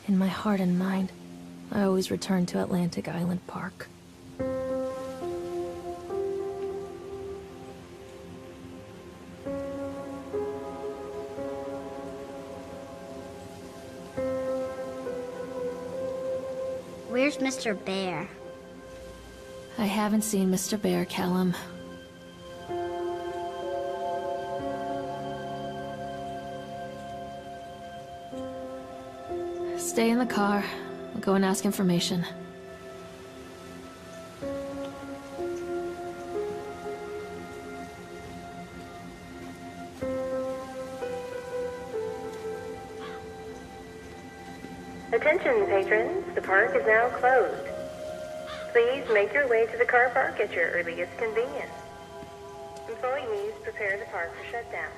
In my heart and mind, I always return to Atlantic Island Park. Where's Mr. Bear? I haven't seen Mr. Bear, Callum. Stay in the car. I'll go and ask information. Attention, patrons. The park is now closed. Please make your way to the car park at your earliest convenience. Employees prepare the park for shutdown.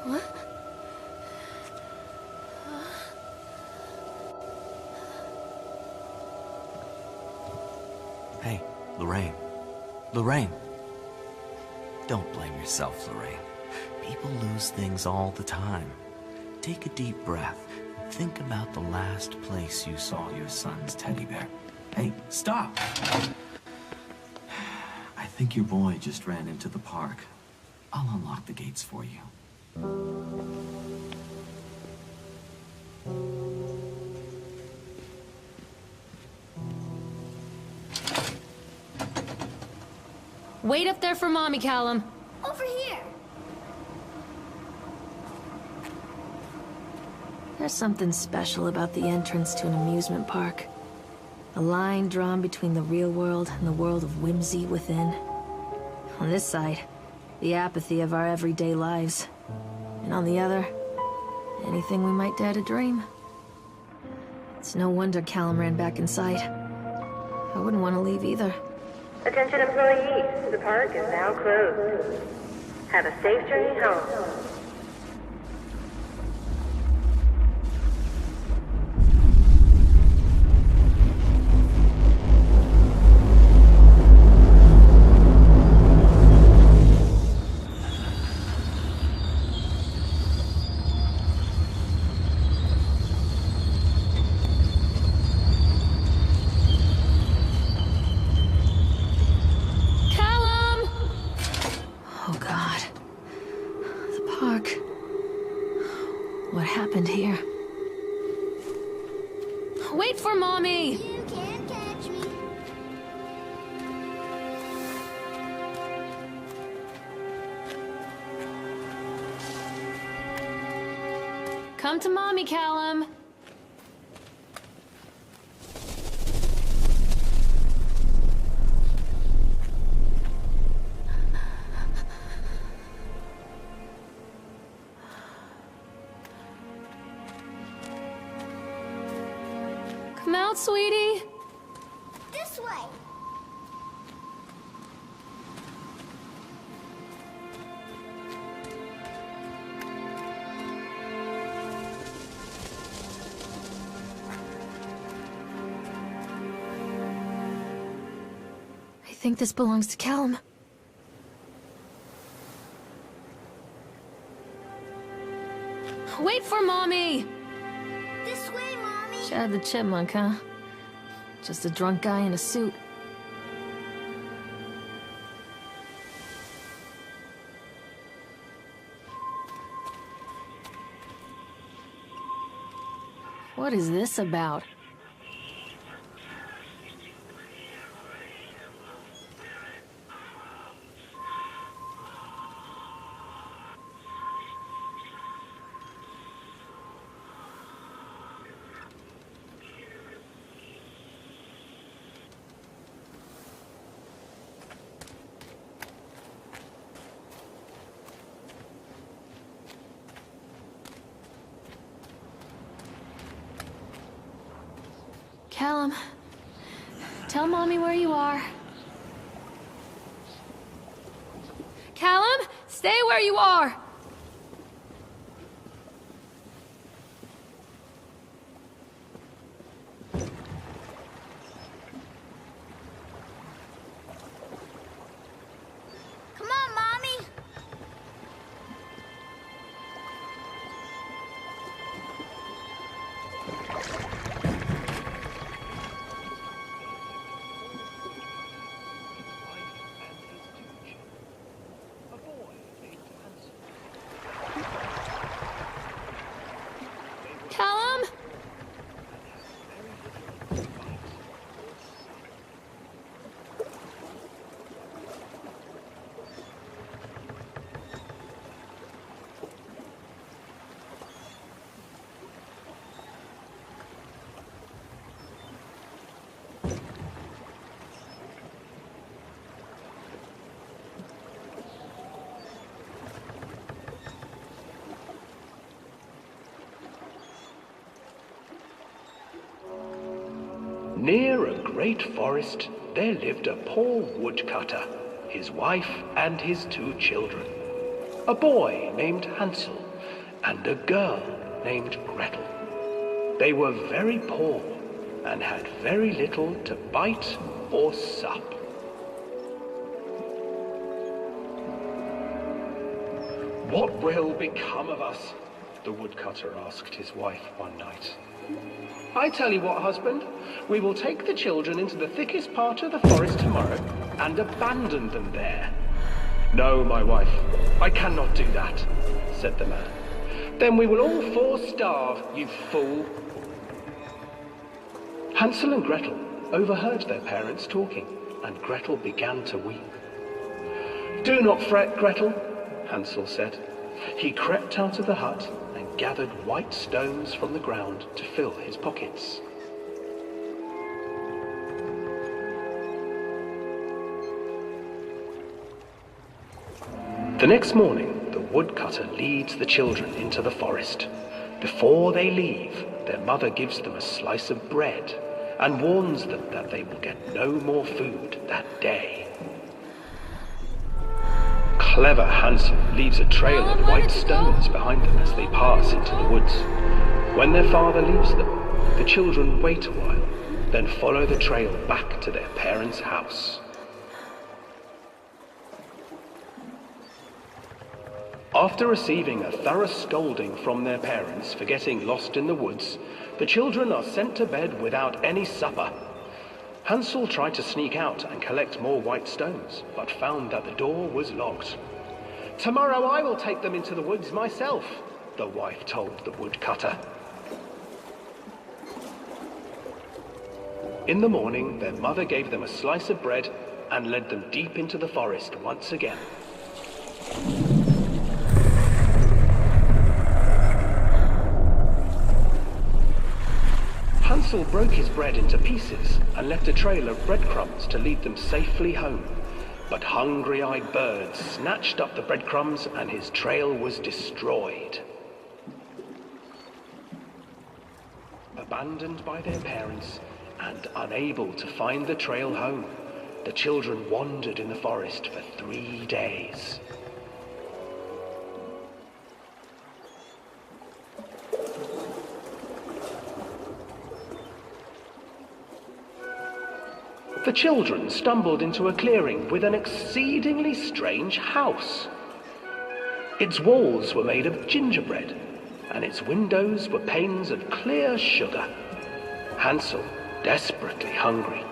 What? Hey, Loraine. Loraine! Don't blame yourself, Loraine. People lose things all the time. Take a deep breath and think about the last place you saw your son's teddy bear. Hey, stop! I think your boy just ran into the park. I'll unlock the gates for you. Wait up there for Mommy, Callum. Over here! There's something special about the entrance to an amusement park. A line drawn between the real world and the world of whimsy within. On this side, the apathy of our everyday lives. And on the other, anything we might dare to dream. It's no wonder Callum ran back inside. I wouldn't want to leave either. Attention employees, the park is now closed. Have a safe journey home. What happened here? Wait for Mommy! You can't catch me. Come to Mommy, Callum! Come out, sweetie! This way! I think this belongs to Callum. Wait for Mommy! This way, Mommy! Chad the Chipmunk, huh? Just a drunk guy in a suit. What is this about? Callum, tell Mommy where you are. Callum, stay where you are! Callum? Near a great forest, there lived a poor woodcutter, his wife and his 2 children. A boy named Hansel and a girl named Gretel. They were very poor and had very little to bite or sup. What will become of us? The woodcutter asked his wife one night. I tell you what, husband, we will take the children into the thickest part of the forest tomorrow and abandon them there. No, my wife, I cannot do that, said the man. Then we will all 4 starve, you fool. Hansel and Gretel overheard their parents talking, and Gretel began to weep. Do not fret, Gretel, Hansel said. He crept out of the hut and gathered white stones from the ground to fill his pockets. The next morning, the woodcutter leads the children into the forest. Before they leave, their mother gives them a slice of bread and warns them that they will get no more food that day. Clever Hansel leaves a trail of white stones behind them as they pass into the woods. When their father leaves them, the children wait a while, then follow the trail back to their parents' house. After receiving a thorough scolding from their parents for getting lost in the woods, the children are sent to bed without any supper. Hansel tried to sneak out and collect more white stones, but found that the door was locked. Tomorrow I will take them into the woods myself, the wife told the woodcutter. In the morning, their mother gave them a slice of bread and led them deep into the forest once again. Hansel broke his bread into pieces and left a trail of breadcrumbs to lead them safely home. But hungry-eyed birds snatched up the breadcrumbs and his trail was destroyed. Abandoned by their parents and unable to find the trail home, the children wandered in the forest for 3 days. The children stumbled into a clearing with an exceedingly strange house. Its walls were made of gingerbread, and its windows were panes of clear sugar. Hansel, desperately hungry,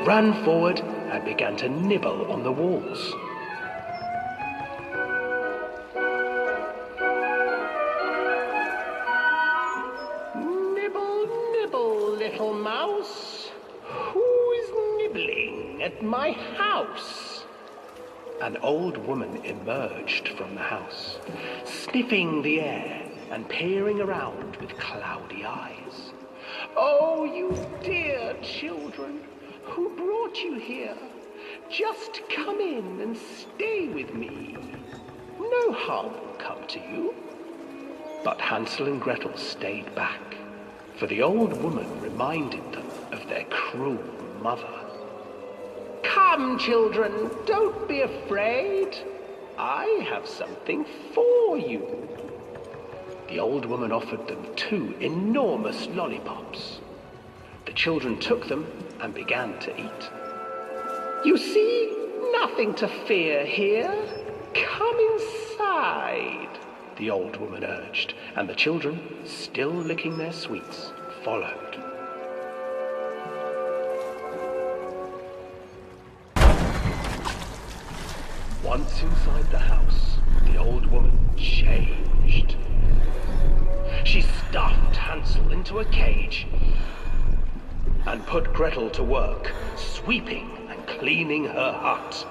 ran forward and began to nibble on the walls. Nibble, nibble, little mouse. At my house. An old woman emerged from the house, sniffing the air and peering around with cloudy eyes. Oh, you dear children, who brought you here? Just come in and stay with me. No harm will come to you. But Hansel and Gretel stayed back, for the old woman reminded them of their cruel mother. Come, children, don't be afraid. I have something for you. The old woman offered them 2 enormous lollipops. The children took them and began to eat. You see, nothing to fear here. Come inside, the old woman urged, and the children, still licking their sweets, followed. Once inside the house, the old woman changed. She stuffed Hansel into a cage and put Gretel to work, sweeping and cleaning her hut.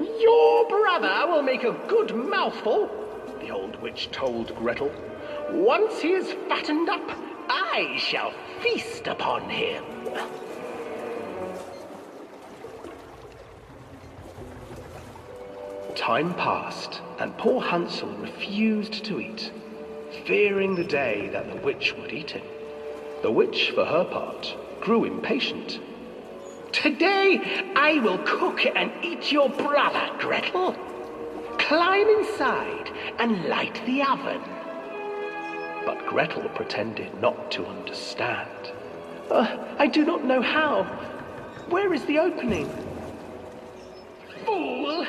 "Your brother will make a good mouthful," the old witch told Gretel. "Once he is fattened up, I shall feast upon him." Time passed, and poor Hansel refused to eat, fearing the day that the witch would eat him. The witch, for her part, grew impatient. "Today I will cook and eat your brother, Gretel. Climb inside and light the oven." But Gretel pretended not to understand. I do not know how. Where is the opening?" "Fool,"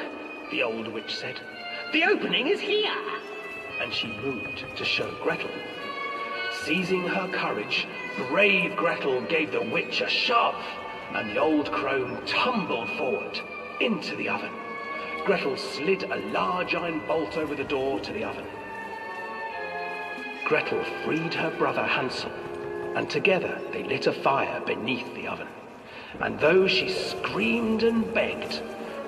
the old witch said. "The opening is here." And she moved to show Gretel. Seizing her courage, brave Gretel gave the witch a shove, and the old crone tumbled forward into the oven. Gretel slid a large iron bolt over the door to the oven. Gretel freed her brother Hansel, and together they lit a fire beneath the oven. And though she screamed and begged,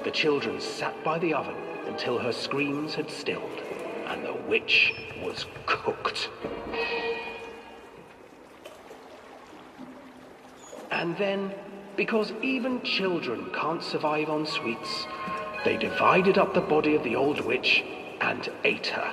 the children sat by the oven until her screams had stilled, and the witch was cooked. And then, because even children can't survive on sweets, they divided up the body of the old witch and ate her.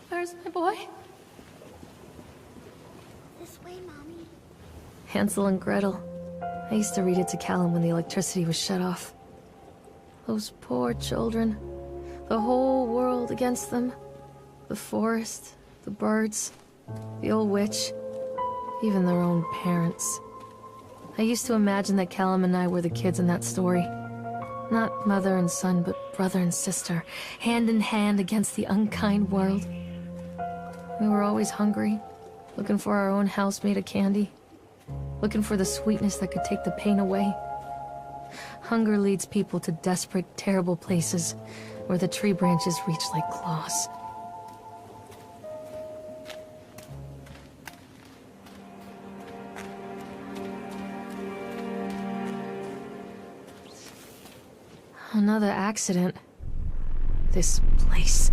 Where's my boy? This way, Mommy. Hansel and Gretel. I used to read it to Callum when the electricity was shut off. Those poor children. The whole world against them. The forest, the birds, the old witch, even their own parents. I used to imagine that Callum and I were the kids in that story. Not mother and son, but brother and sister, hand in hand against the unkind world. We were always hungry, looking for our own house made of candy, looking for the sweetness that could take the pain away. Hunger leads people to desperate, terrible places where the tree branches reach like claws. Another accident. This place.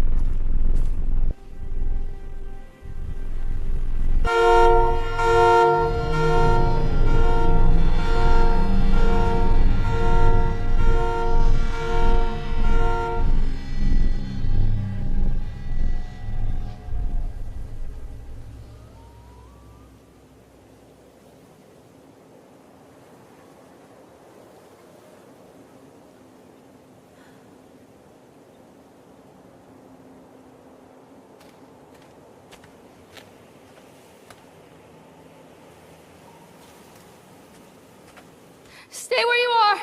Stay where you are!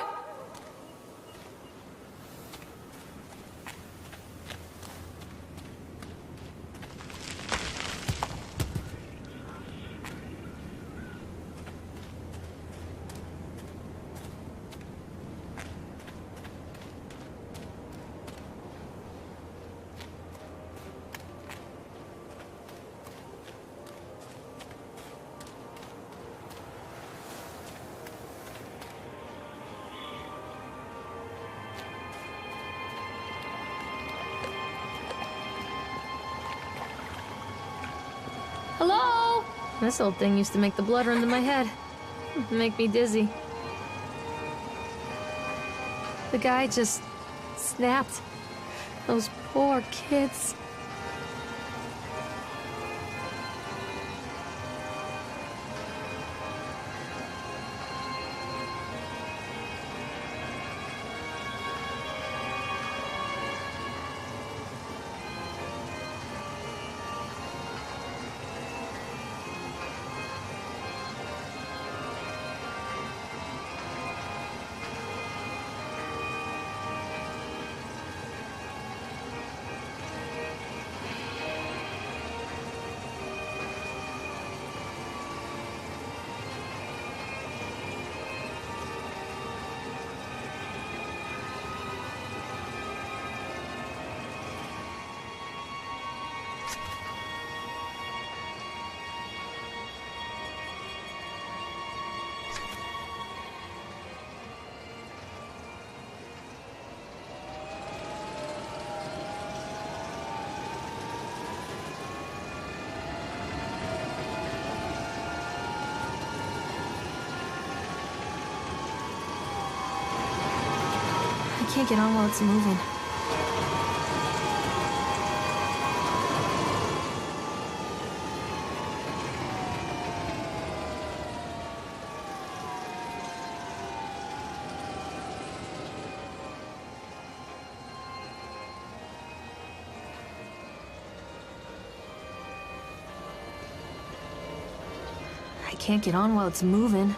Hello? This old thing used to make the blood run to my head. Make me dizzy. The guy just snapped. Those poor kids. I can't get on while it's moving. I can't get on while it's moving.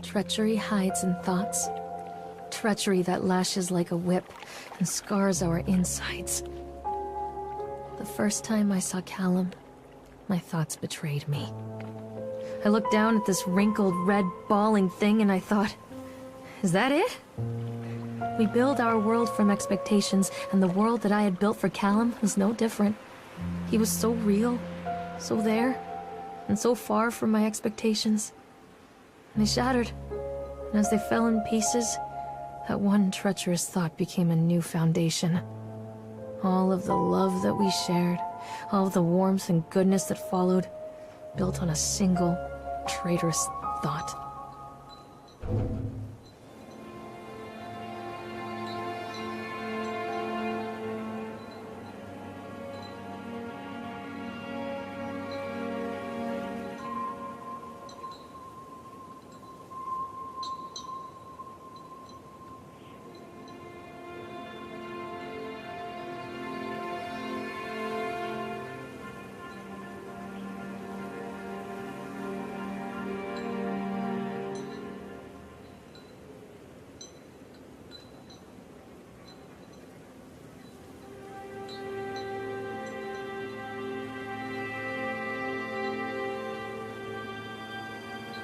Treachery hides in thoughts. Treachery that lashes like a whip and scars our insides. The first time I saw Callum, my thoughts betrayed me. I looked down at this wrinkled, red, bawling thing and I thought, is that it? We build our world from expectations, and the world that I had built for Callum was no different. He was so real, so there, and so far from my expectations. And they shattered, and as they fell in pieces, that one treacherous thought became a new foundation. All of the love that we shared, all of the warmth and goodness that followed, built on a single, traitorous thought.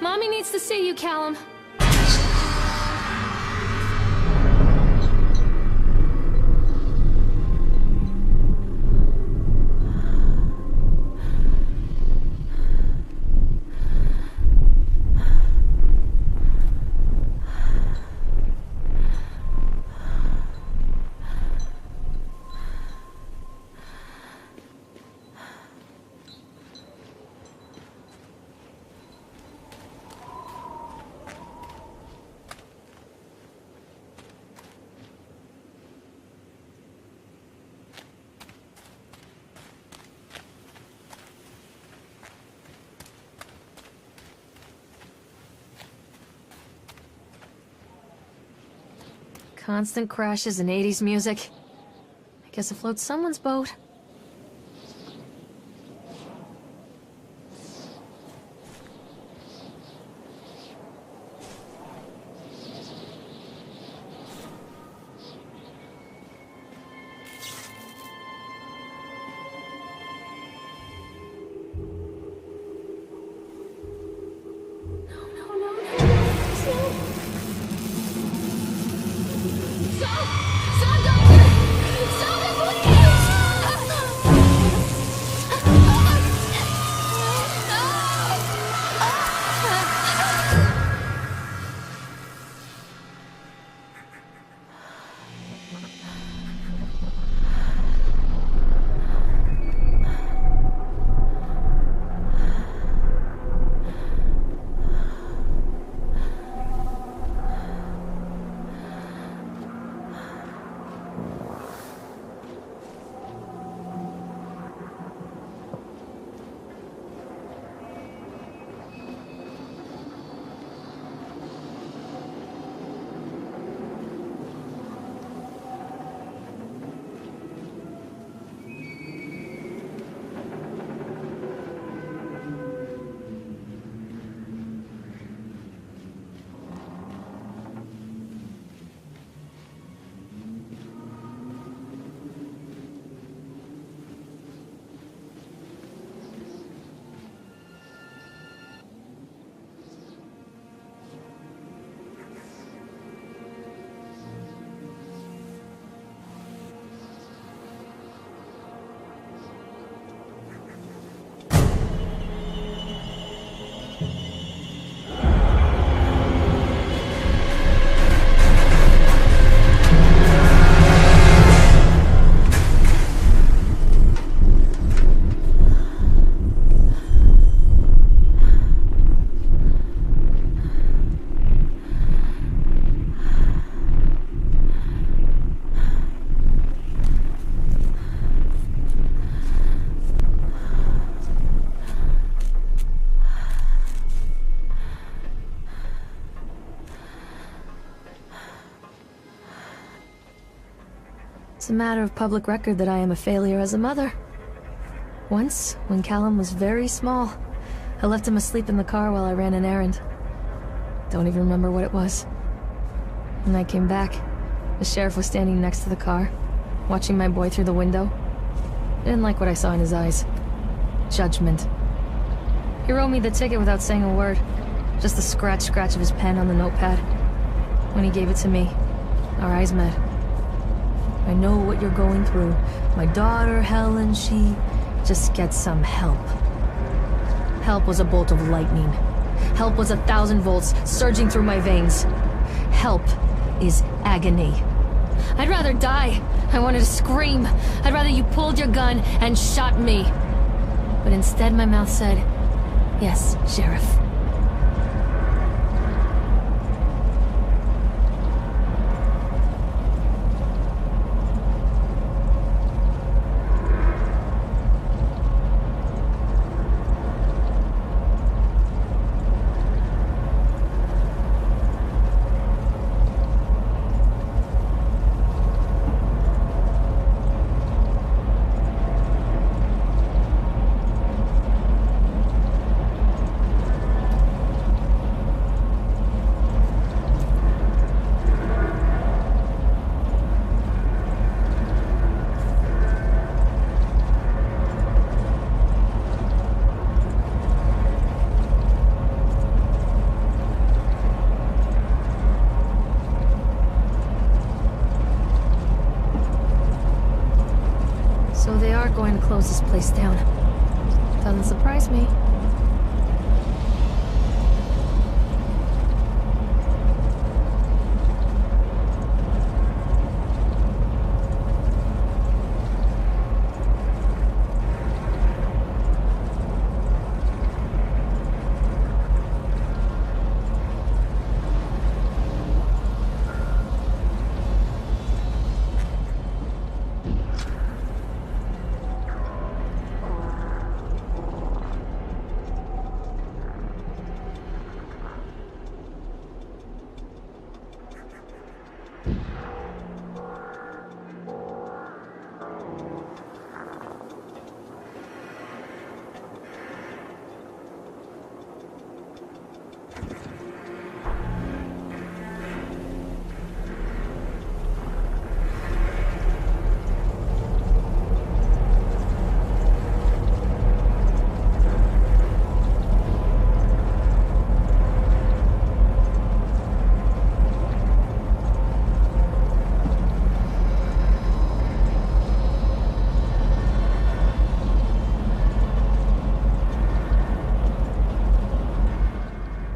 Mommy needs to see you, Callum. Constant crashes and 80s music. I guess it floats someone's boat. It's a matter of public record that I am a failure as a mother. Once, when Callum was very small, I left him asleep in the car while I ran an errand. Don't even remember what it was. When I came back, the sheriff was standing next to the car, watching my boy through the window. I didn't like what I saw in his eyes. Judgment. He wrote me the ticket without saying a word. Just the scratch of his pen on the notepad. When he gave it to me, our eyes met. I know what you're going through. My daughter, Helen, she just gets some help. Help was a bolt of lightning. Help was 1,000 volts surging through my veins. Help is agony. I'd rather die. I wanted to scream. I'd rather you pulled your gun and shot me. But instead my mouth said, "Yes, Sheriff." close this place down. Doesn't surprise me.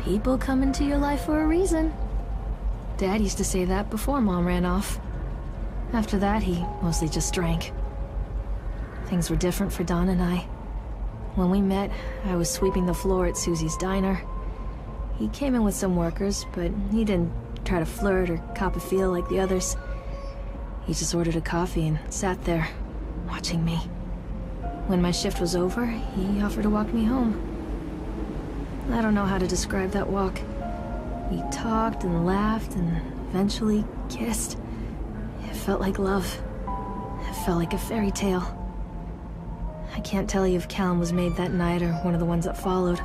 People come into your life for a reason. Dad used to say that before Mom ran off. After that, he mostly just drank. Things were different for Don and I. When we met, I was sweeping the floor at Susie's diner. He came in with some workers, but he didn't try to flirt or cop a feel like the others. He just ordered a coffee and sat there, watching me. When my shift was over, he offered to walk me home. I don't know how to describe that walk. We talked and laughed and eventually kissed. It felt like love. It felt like a fairy tale. I can't tell you if Callum was made that night or one of the ones that followed,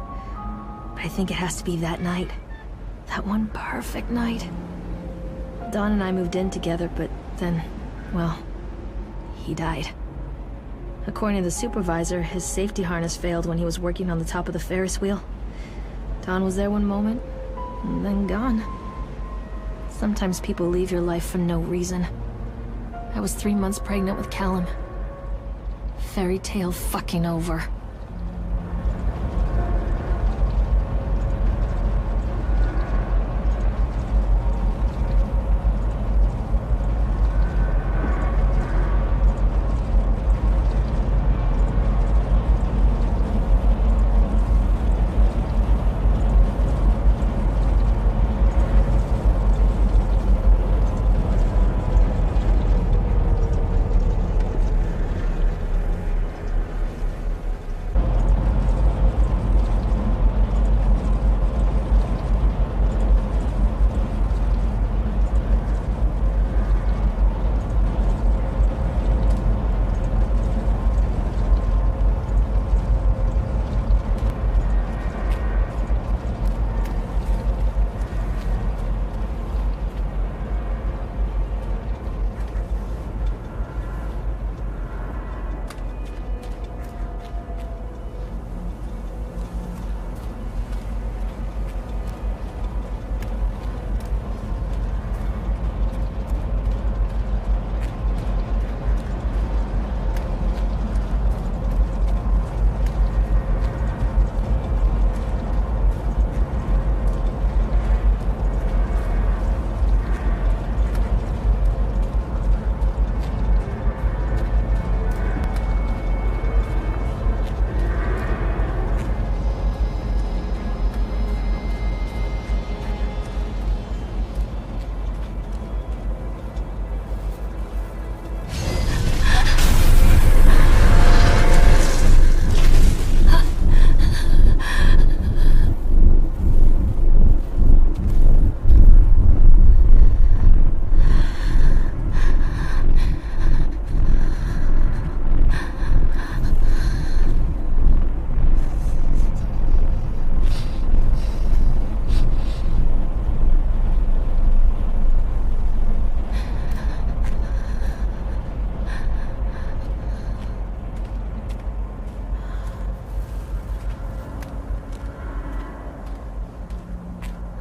but I think it has to be that night. That one perfect night. Don and I moved in together, but then, well, he died. According to the supervisor, his safety harness failed when he was working on the top of the Ferris wheel. Don was there one moment, and then gone. Sometimes people leave your life for no reason. I was 3 months pregnant with Callum. Fairy tale fucking over.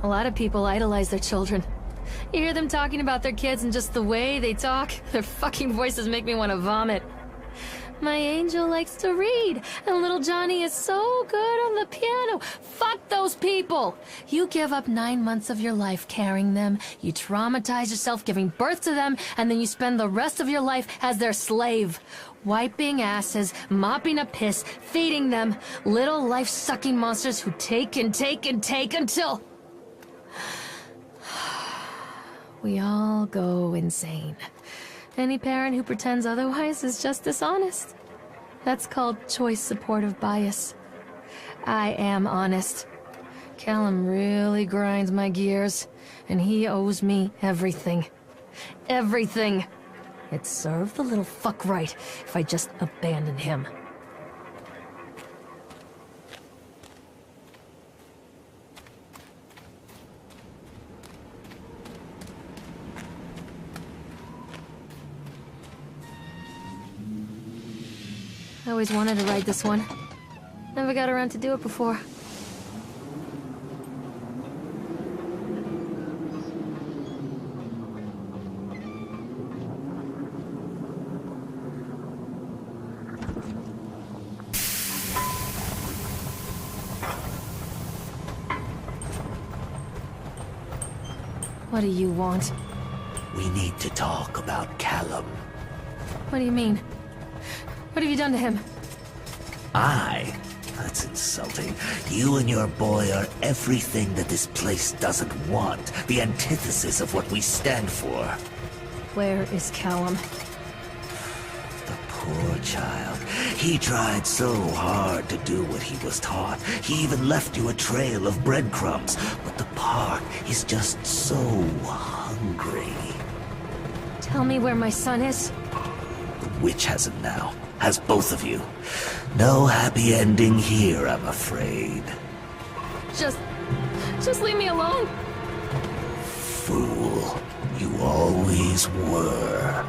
A lot of people idolize their children. You hear them talking about their kids and just the way they talk, their fucking voices make me want to vomit. My angel likes to read, and little Johnny is so good on the piano. Fuck those people! You give up 9 months of your life carrying them, you traumatize yourself giving birth to them, and then you spend the rest of your life as their slave. Wiping asses, mopping up piss, feeding them. Little life-sucking monsters who take and take and take until... we all go insane. Any parent who pretends otherwise is just dishonest. That's called choice supportive bias. I am honest. Callum really grinds my gears, and he owes me everything. Everything! It'd serve the little fuck right if I just abandoned him. I always wanted to ride this one. Never got around to do it before. What do you want? We need to talk about Callum. What do you mean? What have you done to him? That's insulting. You and your boy are everything that this place doesn't want. The antithesis of what we stand for. Where is Callum? The poor child. He tried so hard to do what he was taught. He even left you a trail of breadcrumbs. But the park is just so hungry. Tell me where my son is. The witch has him now. Has both of you. No happy ending here, I'm afraid. Just leave me alone. Fool. You always were.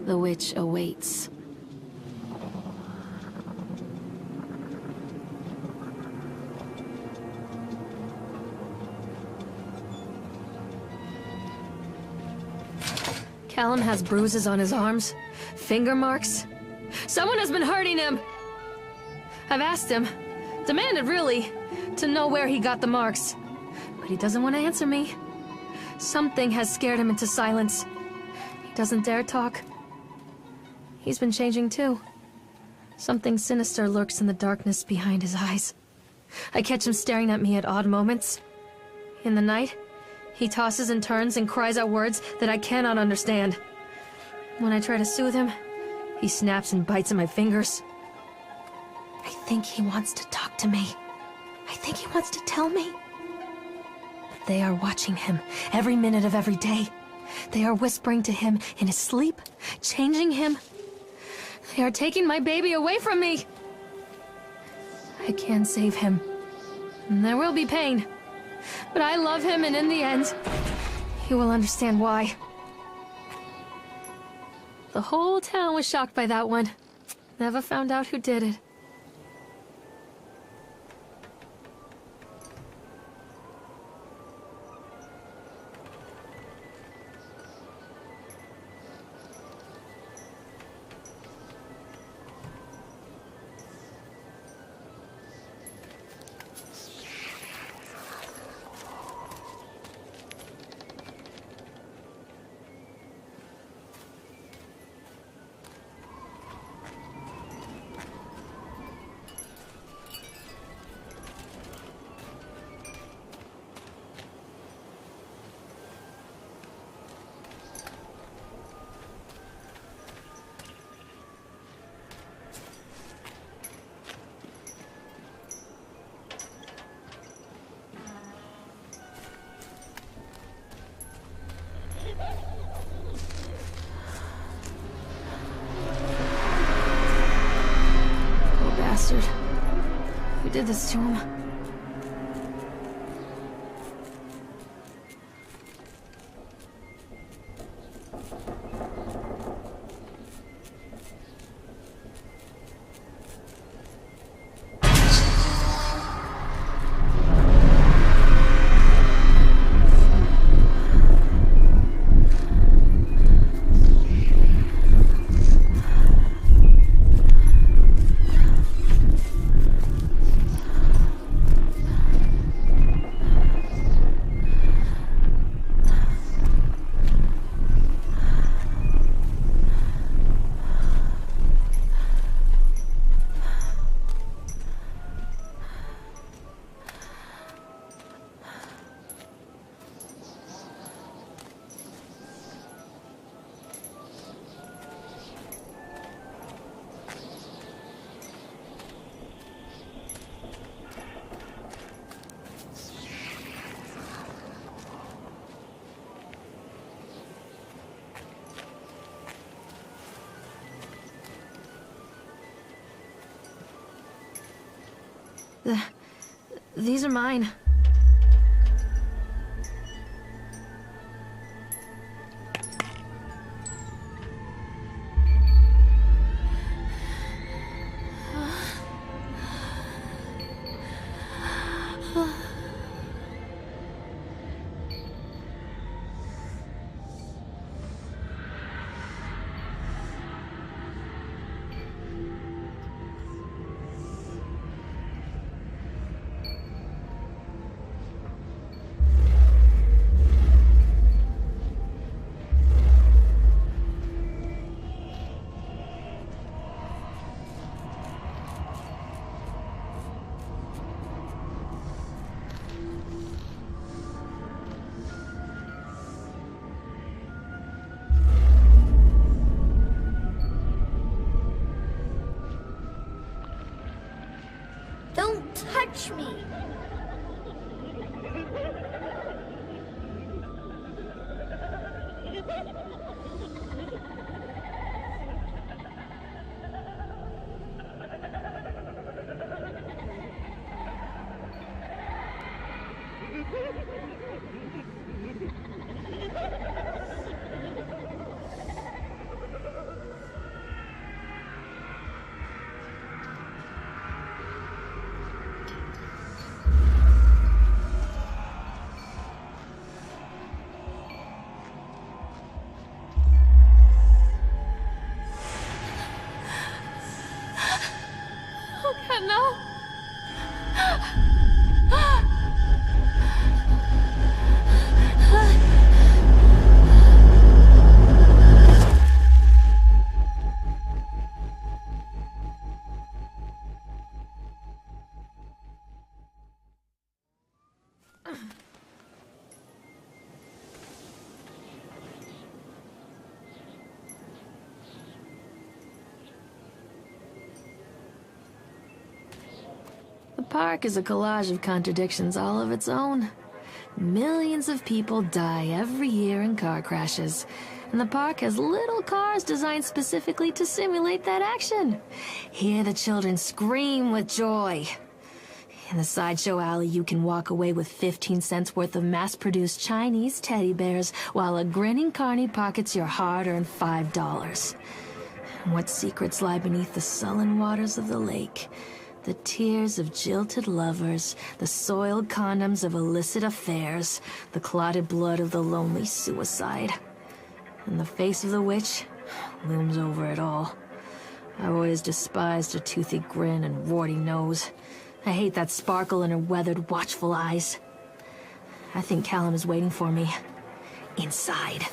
The witch awaits. Callum has bruises on his arms, finger marks. Someone has been hurting him! I've asked him, demanded really, to know where he got the marks. But he doesn't want to answer me. Something has scared him into silence. He doesn't dare talk. He's been changing too. Something sinister lurks in the darkness behind his eyes. I catch him staring at me at odd moments. In the night, he tosses and turns and cries out words that I cannot understand. When I try to soothe him, he snaps and bites at my fingers. I think he wants to talk to me. I think he wants to tell me. But They are watching him every minute of every day. They are whispering to him in his sleep, changing him. They are taking my baby away from me. I can save him. There will be pain. But I love him, and in the end, he will understand why. The whole town was shocked by that one. Never found out who did it. Who did this to him? These are mine. Don't touch me! The park is a collage of contradictions all of its own. Millions of people die every year in car crashes, and the park has little cars designed specifically to simulate that action. Hear the children scream with joy. In the sideshow alley, you can walk away with 15 cents worth of mass-produced Chinese teddy bears, while a grinning carny pockets your hard-earned $5. What secrets lie beneath the sullen waters of the lake? The tears of jilted lovers, the soiled condoms of illicit affairs, the clotted blood of the lonely suicide. And the face of the witch looms over it all. I always despised her toothy grin and warty nose. I hate that sparkle in her weathered, watchful eyes. I think Callum is waiting for me. Inside.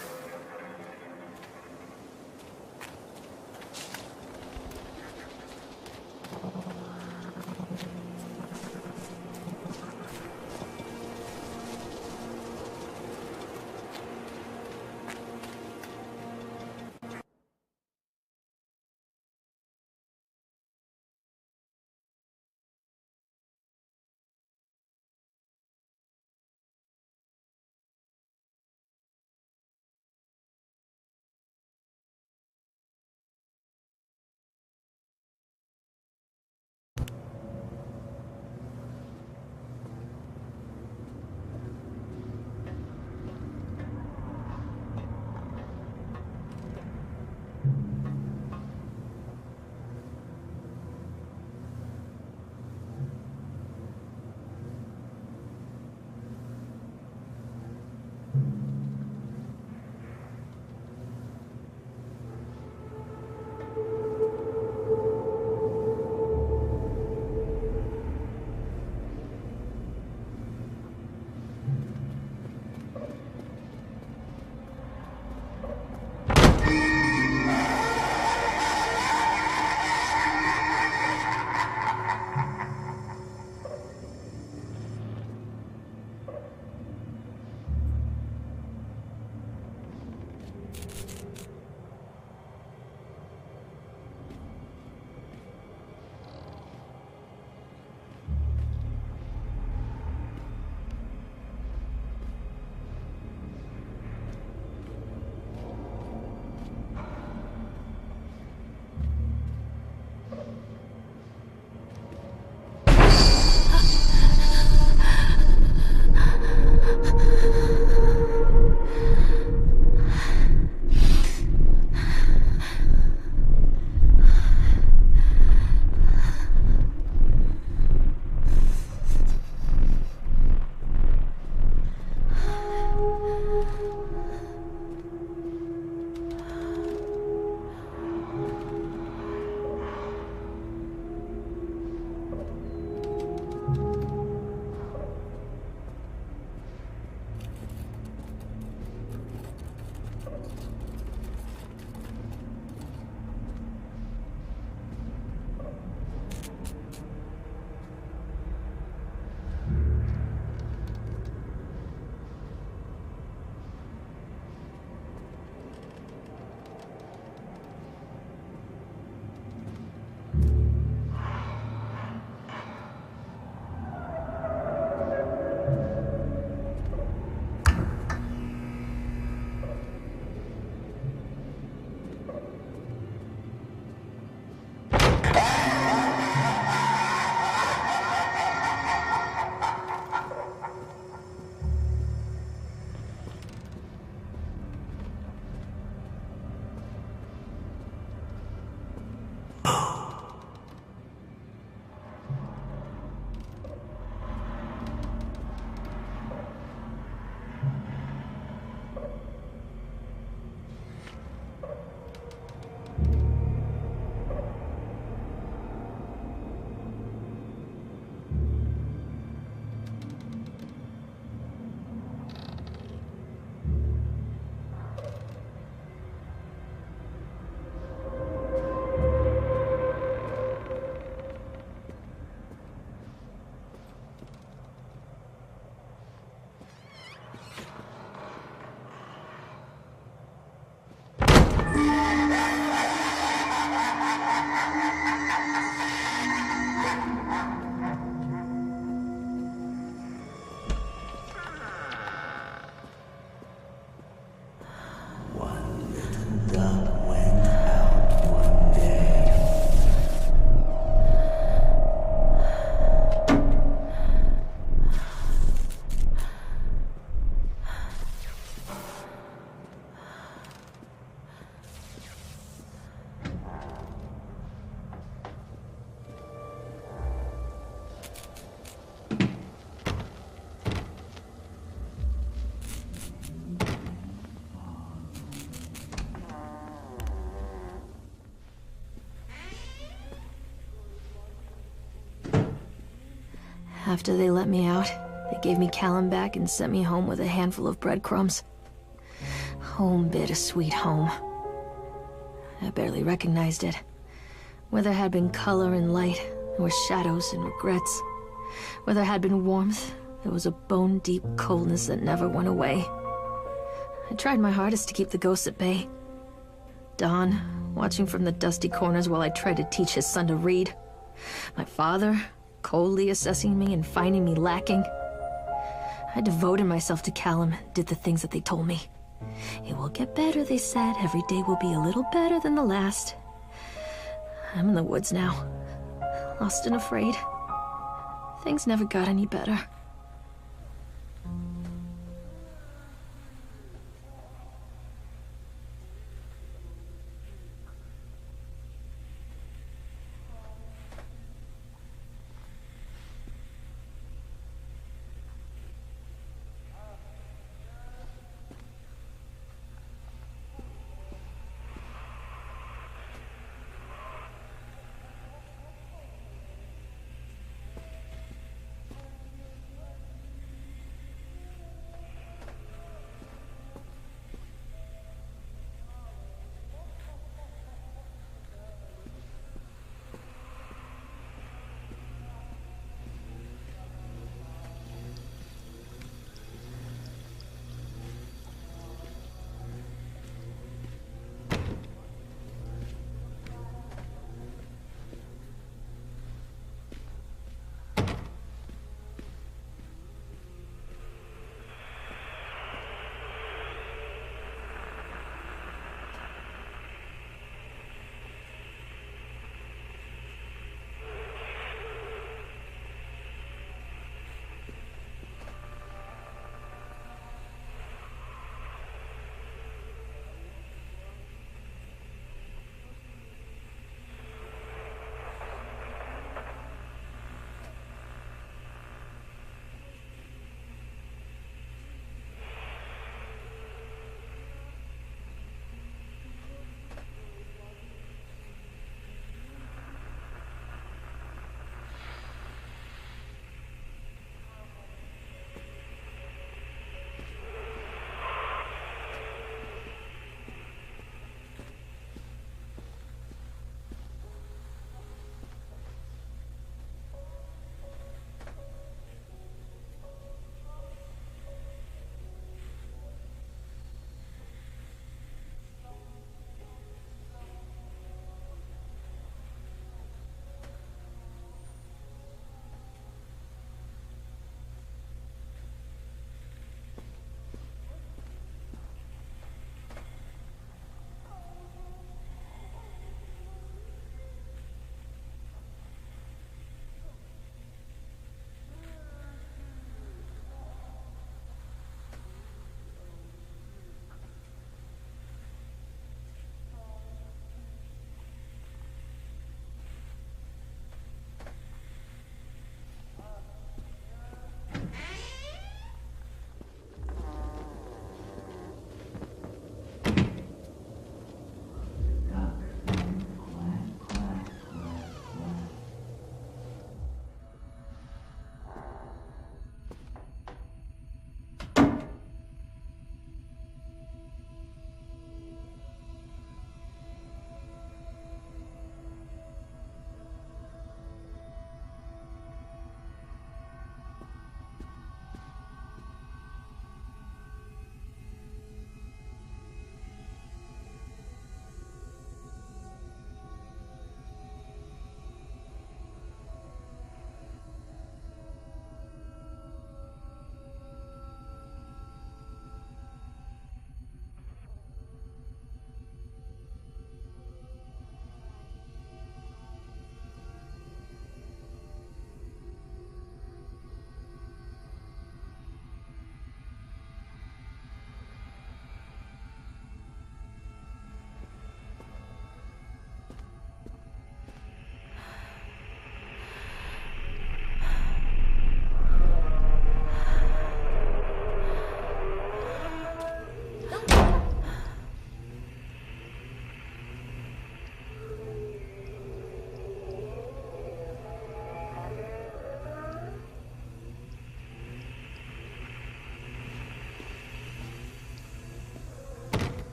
After they let me out, they gave me Callum back and sent me home with a handful of breadcrumbs. Home, bittersweet home. I barely recognized it. Where there had been color and light, there were shadows and regrets. Where there had been warmth, there was a bone-deep coldness that never went away. I tried my hardest to keep the ghosts at bay. Don, watching from the dusty corners while I tried to teach his son to read. My father, coldly assessing me and finding me lacking. I devoted myself to Callum, did the things that they told me. It will get better, they said. Every day will be a little better than the last. I'm in the woods now, lost and afraid. Things never got any better.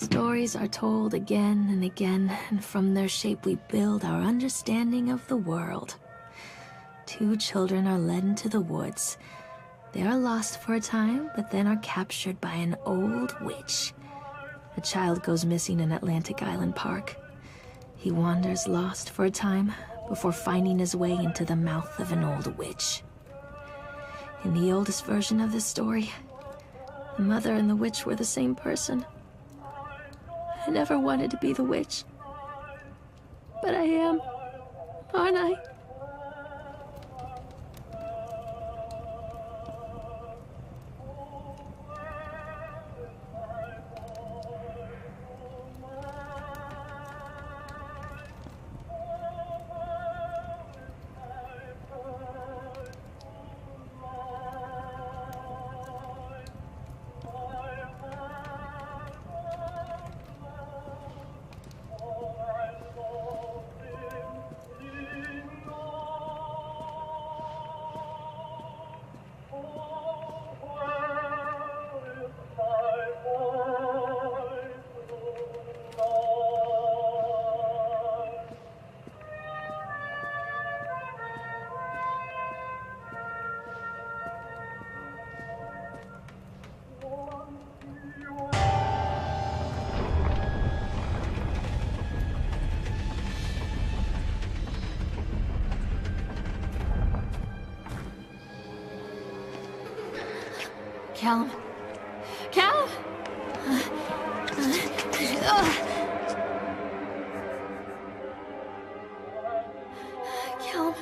Stories are told again and again, and from their shape we build our understanding of the world. Two children are led into the woods. They are lost for a time, but then are captured by an old witch. A child goes missing in Atlantic Island Park. He wanders lost for a time before finding his way into the mouth of an old witch. In the oldest version of this story, the mother and the witch were the same person. I never wanted to be the witch, but I am, aren't I? Callum. Callum! Callum.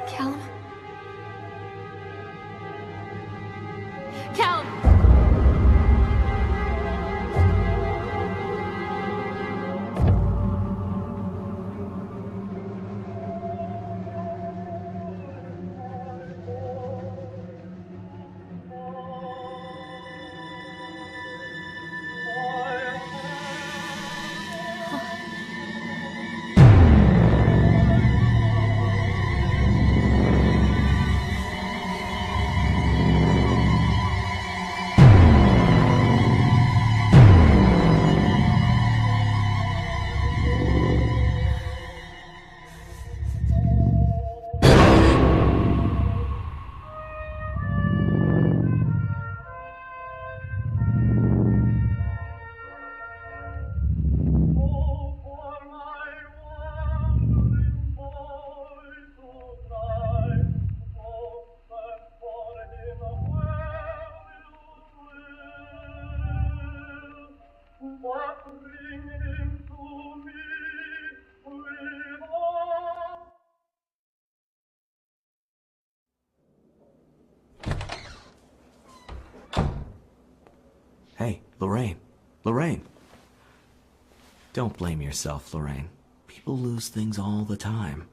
Callum. Callum! Hey, Loraine. Loraine. Don't blame yourself, Loraine. People lose things all the time.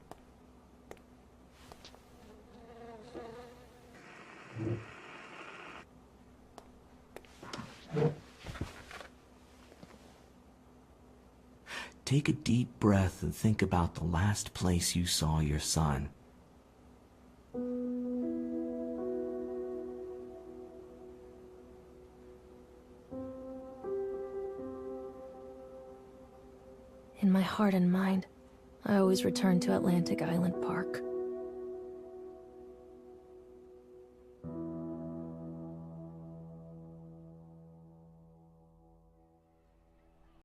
Take a deep breath and think about the last place you saw your son. In my heart and mind, I always return to Atlantic Island Park.